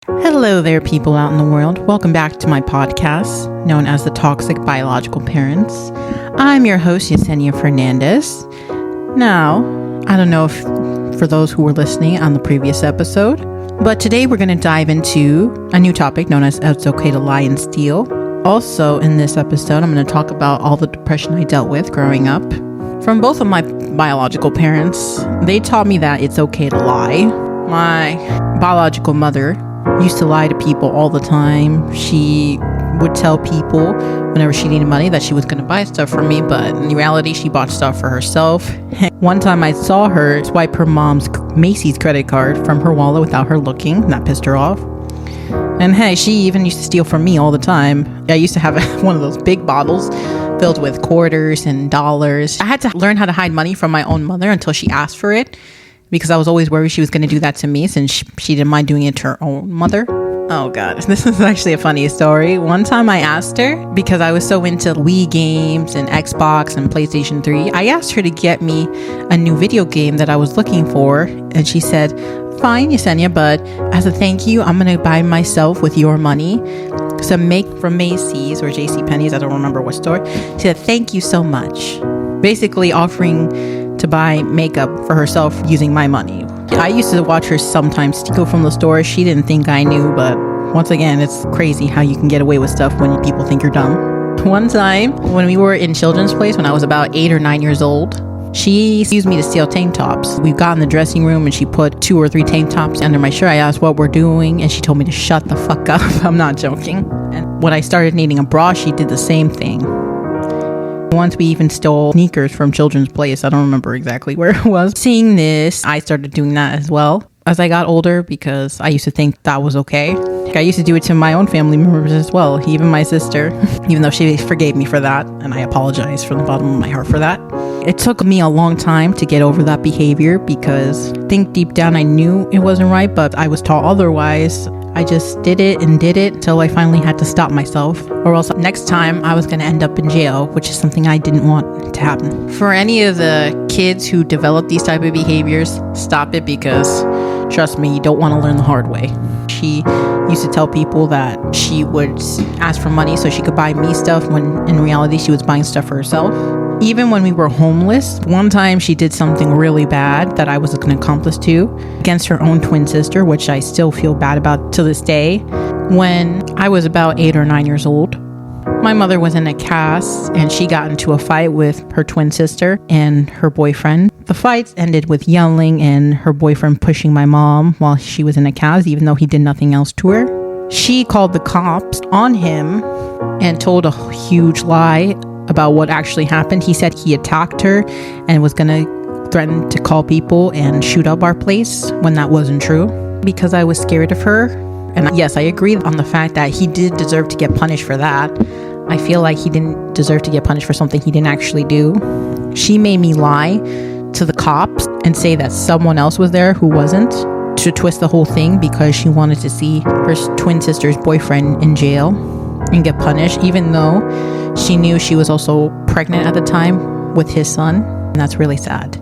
Hello there, people out in the world. Welcome back to my podcast, known as The Toxic Biological Parents. I'm your host, Yesenia Fernandez. Now, I don't know if for those who were listening on the previous episode, but today we're going to dive into a new topic known as It's Okay to Lie and Steal. Also, in this episode, I'm going to talk about all the depression I dealt with growing up. From both of my biological parents, they taught me that it's okay to lie. My biological mother used to lie to people all the time. She would tell people whenever she needed money that she was going to buy stuff for me, but in reality, she bought stuff for herself. One time I saw her swipe her mom's Macy's credit card from her wallet without her looking. That pissed her off. And hey, she even used to steal from me all the time. I used to have one of those big bottles filled with quarters and dollars. I had to learn how to hide money from my own mother until she asked for it, because I was always worried she was going to do that to me since she didn't mind doing it to her own mother. Oh God, this is actually a funny story. One time I asked her, because I was so into Wii games and Xbox and PlayStation 3, I asked her to get me a new video game that I was looking for. And she said, fine, Yesenia, but as a thank you, I'm going to buy myself with your money some make from Macy's or JCPenney's, I don't remember what store. She said, thank you so much. Basically offering to buy makeup for herself using my money. I used to watch her sometimes steal from the store. She didn't think I knew, but once again, it's crazy how you can get away with stuff when people think you're dumb. One time when we were in Children's Place, when I was about 8 or 9 years old, she used me to steal tank tops. We got in the dressing room and she put 2 or 3 tank tops under my shirt. I asked what we're doing and she told me to shut the fuck up. I'm not joking. And when I started needing a bra, she did the same thing. Once we even stole sneakers from Children's Place. I don't remember exactly where it was. Seeing this, I started doing that as well as I got older, because I used to think that was okay. I used to do it to my own family members as well, even my sister, even though she forgave me for that, and I apologize from the bottom of my heart for that. It took me a long time to get over that behavior, because I think deep down I knew it wasn't right, but I was taught otherwise. I just did it until I finally had to stop myself, or else next time I was going to end up in jail, which is something I didn't want to happen. For any of the kids who develop these type of behaviors, stop it, because trust me, you don't want to learn the hard way. She used to tell people that she would ask for money so she could buy me stuff, when in reality she was buying stuff for herself. Even when we were homeless, one time she did something really bad that I was an accomplice to against her own twin sister, which I still feel bad about to this day. When I was about 8 or 9 years old, my mother was in a cast and she got into a fight with her twin sister and her boyfriend. The fights ended with yelling and her boyfriend pushing my mom while she was in a cast, even though he did nothing else to her. She called the cops on him and told a huge lie about what actually happened. He said he attacked her and was going to threaten to call people and shoot up our place, when that wasn't true, because I was scared of her. And yes, I agree on the fact that he did deserve to get punished for that. I feel like he didn't deserve to get punished for something he didn't actually do. She made me lie to the cops and say that someone else was there who wasn't, to twist the whole thing, because she wanted to see her twin sister's boyfriend in jail and get punished, even though she knew she was also pregnant at the time with his son. And that's really sad.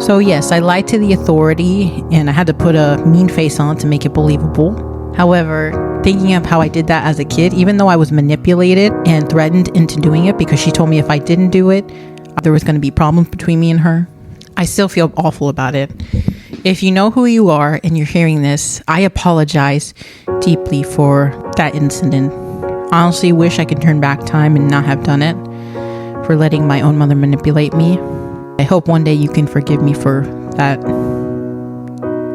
So yes, I lied to the authority and I had to put a mean face on to make it believable. However, thinking of how I did that as a kid, even though I was manipulated and threatened into doing it because she told me if I didn't do it, there was going to be problems between me and her, I still feel awful about it. If you know who you are and you're hearing this, I apologize deeply for that incident. I honestly wish I could turn back time and not have done it, for letting my own mother manipulate me. I hope one day you can forgive me for that.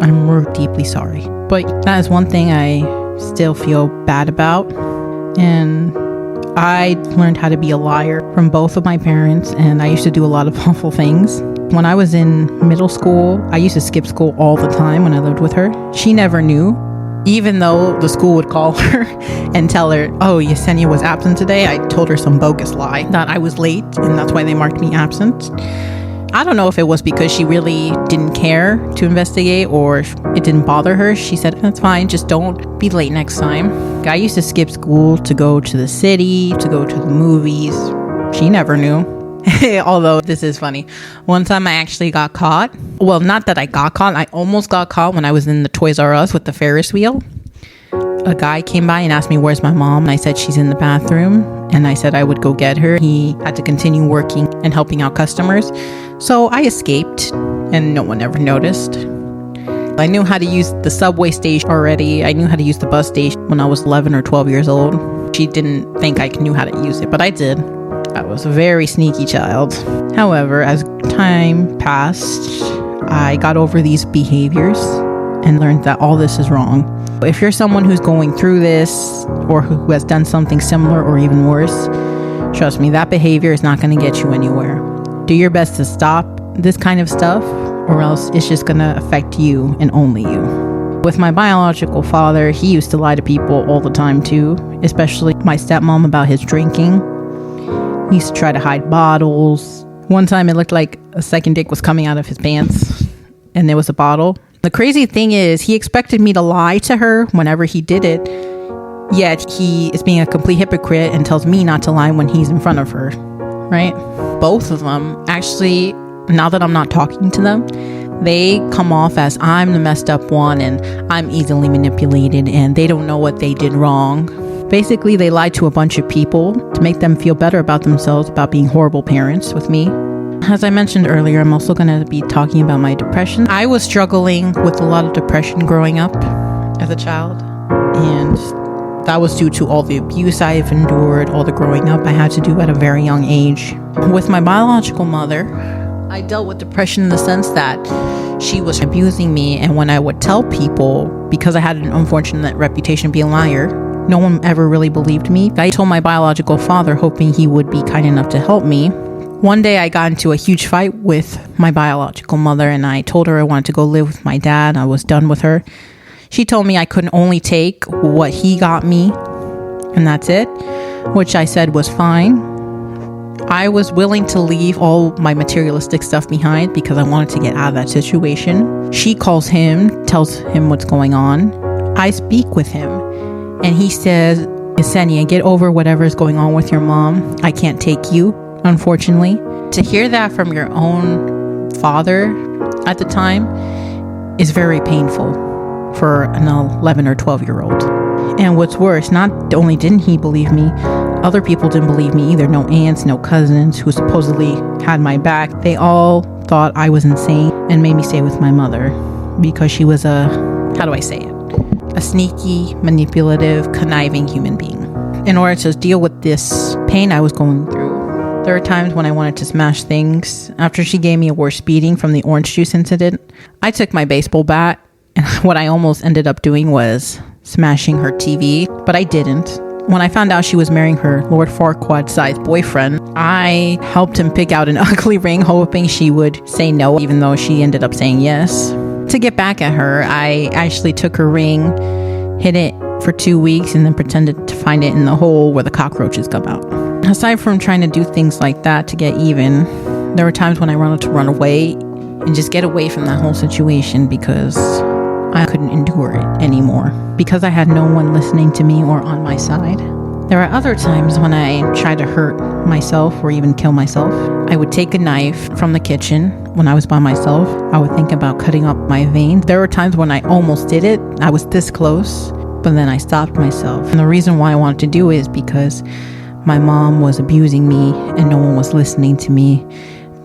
I'm deeply sorry. But that is one thing I still feel bad about. And I learned how to be a liar from both of my parents, and I used to do a lot of awful things. When I was in middle school, I used to skip school all the time when I lived with her. She never knew. Even though the school would call her and tell her, oh, Yesenia was absent today, I told her some bogus lie that I was late and that's why they marked me absent. I don't know if it was because she really didn't care to investigate or it didn't bother her. She said, that's fine, just don't be late next time. I used to skip school to go to the city, to go to the movies. She never knew. Although this is funny. One time I actually got caught. Well, not that I got caught. I almost got caught when I was in the Toys R Us with the Ferris wheel. a guy came by and asked me, where's my mom? And I said, she's in the bathroom. And I said I would go get her. He had to continue working and helping out customers. So I escaped and no one ever noticed. I knew how to use the subway station already. I knew how to use the bus station when I was 11 or 12 years old. She didn't think I knew how to use it, but I did. I was a very sneaky child. However, as time passed, I got over these behaviors and learned that all this is wrong. If you're someone who's going through this or who has done something similar or even worse, trust me, that behavior is not going to get you anywhere. Do your best to stop this kind of stuff, or else it's just going to affect you and only you. With my biological father, he used to lie to people all the time too, especially my stepmom about his drinking. He used to try to hide bottles. One time it looked like a second dick was coming out of his pants and there was a bottle. The crazy thing is he expected me to lie to her whenever he did it, yet he is being a complete hypocrite and tells me not to lie when he's in front of her, right? Both of them, actually, now that I'm not talking to them, they come off as I'm the messed up one and I'm easily manipulated and they don't know what they did wrong. Basically, they lied to a bunch of people to make them feel better about themselves, about being horrible parents with me. As I mentioned earlier, I'm also going to be talking about my depression. I was struggling with a lot of depression growing up as a child, and that was due to all the abuse I've endured, all the growing up I had to do at a very young age. With my biological mother, I dealt with depression in the sense that she was abusing me, and when I would tell people, because I had an unfortunate reputation of being a liar, no one ever really believed me. I told my biological father, hoping he would be kind enough to help me. One day I got into a huge fight with my biological mother and I told her I wanted to go live with my dad. I was done with her. She told me I could only take what he got me and that's it, which I said was fine. I was willing to leave all my materialistic stuff behind because I wanted to get out of that situation. She calls him, tells him what's going on. I speak with him and he says, Yesenia, get over whatever is going on with your mom. I can't take you. Unfortunately, to hear that from your own father at the time is very painful for an 11 or 12-year-old. And what's worse, not only didn't he believe me, other people didn't believe me either. No aunts, no cousins who supposedly had my back. They all thought I was insane and made me stay with my mother because she was a sneaky, manipulative, conniving human being. In order to deal with this pain I was going through, there are times when I wanted to smash things. After she gave me a worse beating from the orange juice incident, I took my baseball bat and what I almost ended up doing was smashing her TV, but I didn't. When I found out she was marrying her Lord Farquaad-sized boyfriend, I helped him pick out an ugly ring, hoping she would say no, even though she ended up saying yes. To get back at her, I actually took her ring, hid it for 2 weeks, and then pretended to find it in the hole where the cockroaches come out. Aside from trying to do things like that to get even, there were times when I wanted to run away and just get away from that whole situation because I couldn't endure it anymore. Because I had no one listening to me or on my side. There are other times when I tried to hurt myself or even kill myself. I would take a knife from the kitchen when I was by myself. I would think about cutting up my veins. There were times when I almost did it. I was this close, but then I stopped myself. And the reason why I wanted to do it is because my mom was abusing me and no one was listening to me.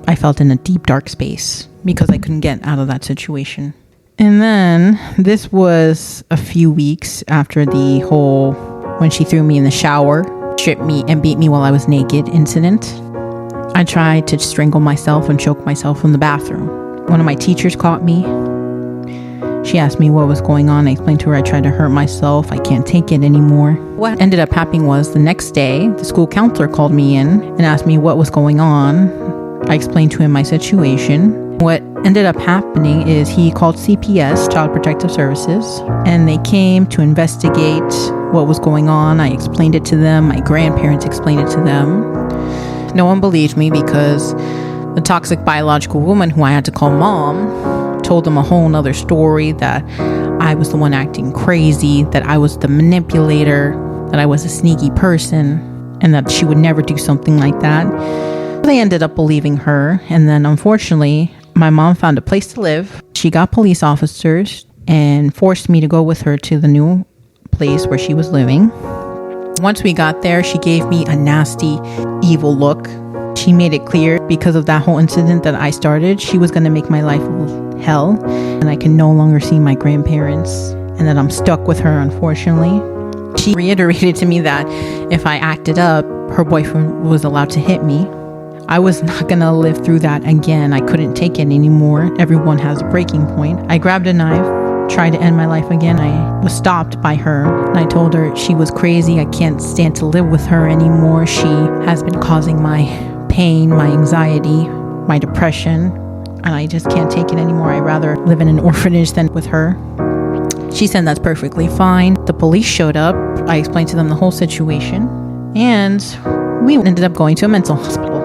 I felt in a deep, dark space because I couldn't get out of that situation. And then this was a few weeks after the whole when she threw me in the shower, stripped me and beat me while I was naked incident. I tried to strangle myself and choke myself in the bathroom. One of my teachers caught me. She asked me what was going on. I explained to her I tried to hurt myself. I can't take it anymore. What ended up happening was the next day, the school counselor called me in and asked me what was going on. I explained to him my situation. What ended up happening is he called CPS, Child Protective Services, and they came to investigate what was going on. I explained it to them. My grandparents explained it to them. No one believed me because the toxic biological woman who I had to call mom told them a whole nother story, that I was the one acting crazy, that I was the manipulator, that I was a sneaky person, and that she would never do something like that. They ended up believing her, and then unfortunately, my mom found a place to live. She got police officers and forced me to go with her to the new place where she was living. Once we got there, she gave me a nasty, evil look. She made it clear because of that whole incident that I started, she was going to make my life hell, and I can no longer see my grandparents, and that I'm stuck with her, unfortunately. She reiterated to me that if I acted up, her boyfriend was allowed to hit me. I was not going to live through that again. I couldn't take it anymore. Everyone has a breaking point. I grabbed a knife, tried to end my life again. I was stopped by her, and I told her she was crazy. I can't stand to live with her anymore. She has been causing my pain, my anxiety, my depression, and I just can't take it anymore. I'd rather live in an orphanage than with her. She said that's perfectly fine. The police showed up. I explained to them the whole situation, and we ended up going to a mental hospital.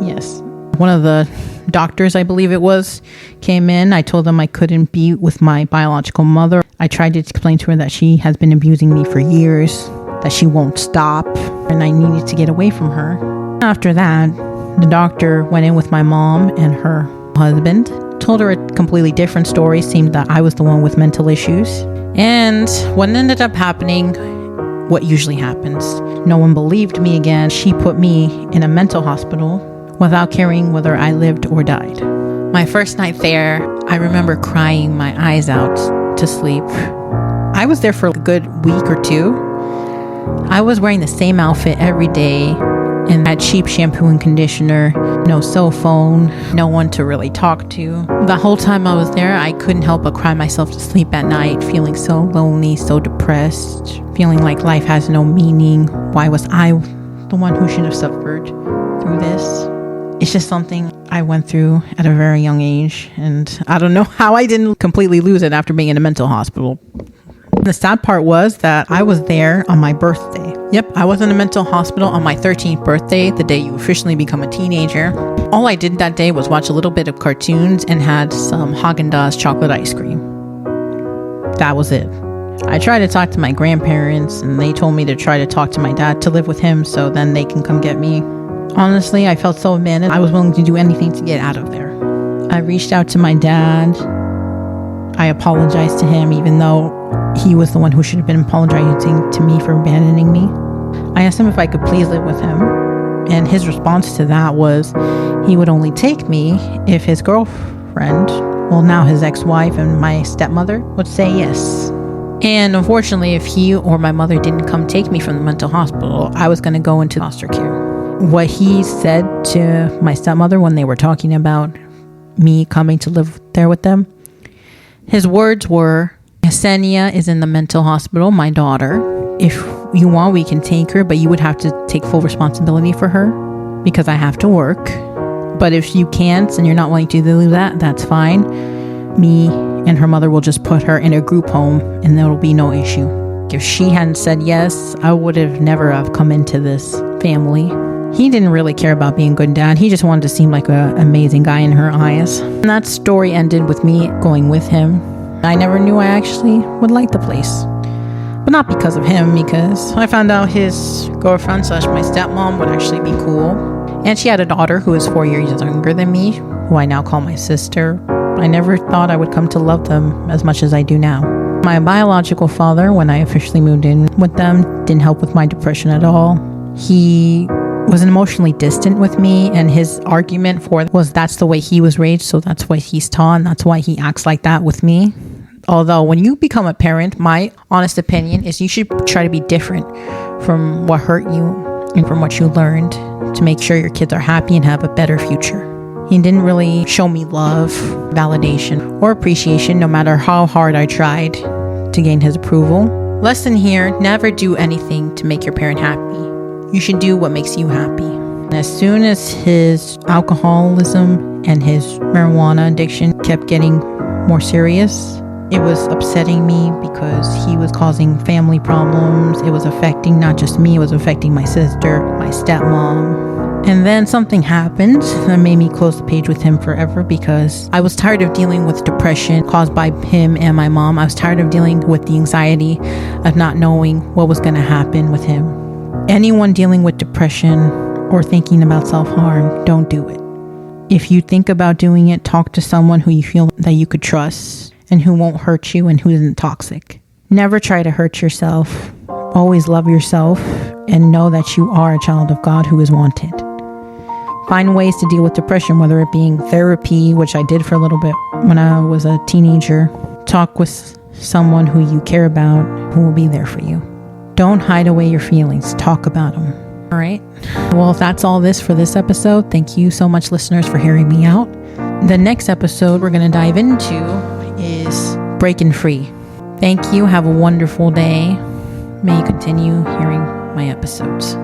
Yes. One of the doctors, I believe it was, came in. I told them I couldn't be with my biological mother. I tried to explain to her that she has been abusing me for years, that she won't stop, and I needed to get away from her. After that, the doctor went in with my mom and her husband, told her a completely different story. Seemed that I was the one with mental issues. And what ended up happening, what usually happens, no one believed me again. She put me in a mental hospital without caring whether I lived or died. My first night there, I remember crying my eyes out to sleep. I was there for a good week or two. I was wearing the same outfit every day and that cheap shampoo and conditioner, no cell phone, no one to really talk to. The whole time I was there, I couldn't help but cry myself to sleep at night, feeling so lonely, so depressed, feeling like life has no meaning. Why was I the one who should have suffered through this? It's just something I went through at a very young age, and I don't know how I didn't completely lose it after being in a mental hospital. The sad part was that I was there on my birthday. Yep, I was in a mental hospital on my 13th birthday, the day you officially become a teenager. All I did that day was watch a little bit of cartoons and had some Haagen-Dazs chocolate ice cream. That was it. I tried to talk to my grandparents, and they told me to try to talk to my dad to live with him so then they can come get me. Honestly, I felt so abandoned. I was willing to do anything to get out of there. I reached out to my dad. I apologized to him, even though he was the one who should have been apologizing to me for abandoning me. I asked him if I could please live with him, and his response to that was he would only take me if his girlfriend, well, now his ex-wife and my stepmother, would say yes. And unfortunately, if he or my mother didn't come take me from the mental hospital, I was going to go into foster care. What he said to my stepmother when they were talking about me coming to live there with them, his words were, Yesenia is in the mental hospital, my daughter. If you want, we can take her, but you would have to take full responsibility for her because I have to work. But if you can't and you're not willing to do that, that's fine. Me and her mother will just put her in a group home and there will be no issue. If she hadn't said yes, I would have never have come into this family. He didn't really care about being a good dad. He just wanted to seem like an amazing guy in her eyes. And that story ended with me going with him. I never knew I actually would like the place. But not because of him, because I found out his girlfriend / my stepmom would actually be cool. And she had a daughter who is 4 years younger than me, who I now call my sister. I never thought I would come to love them as much as I do now. My biological father, when I officially moved in with them, didn't help with my depression at all. He was emotionally distant with me, and his argument for was that's the way he was raised, so that's what he's taught, and that's why he acts like that with me. Although when you become a parent, my honest opinion is you should try to be different from what hurt you and from what you learned to make sure your kids are happy and have a better future. He didn't really show me love, validation, or appreciation, no matter how hard I tried to gain his approval. Lesson here, never do anything to make your parent happy. You should do what makes you happy. And as soon as his alcoholism and his marijuana addiction kept getting more serious, it was upsetting me because he was causing family problems. It was affecting not just me, it was affecting my sister, my stepmom. And then something happened that made me close the page with him forever because I was tired of dealing with depression caused by him and my mom. I was tired of dealing with the anxiety of not knowing what was going to happen with him. Anyone dealing with depression or thinking about self-harm, don't do it. If you think about doing it, talk to someone who you feel that you could trust and who won't hurt you and who isn't toxic. Never try to hurt yourself. Always love yourself and know that you are a child of God who is wanted. Find ways to deal with depression, whether it being therapy, which I did for a little bit when I was a teenager. Talk with someone who you care about, who will be there for you. Don't hide away your feelings. Talk about them. All right. Well, if that's all this for this episode, thank you so much, listeners, for hearing me out. The next episode we're going to dive into is breaking free. Thank you. Have a wonderful day. May you continue hearing my episodes.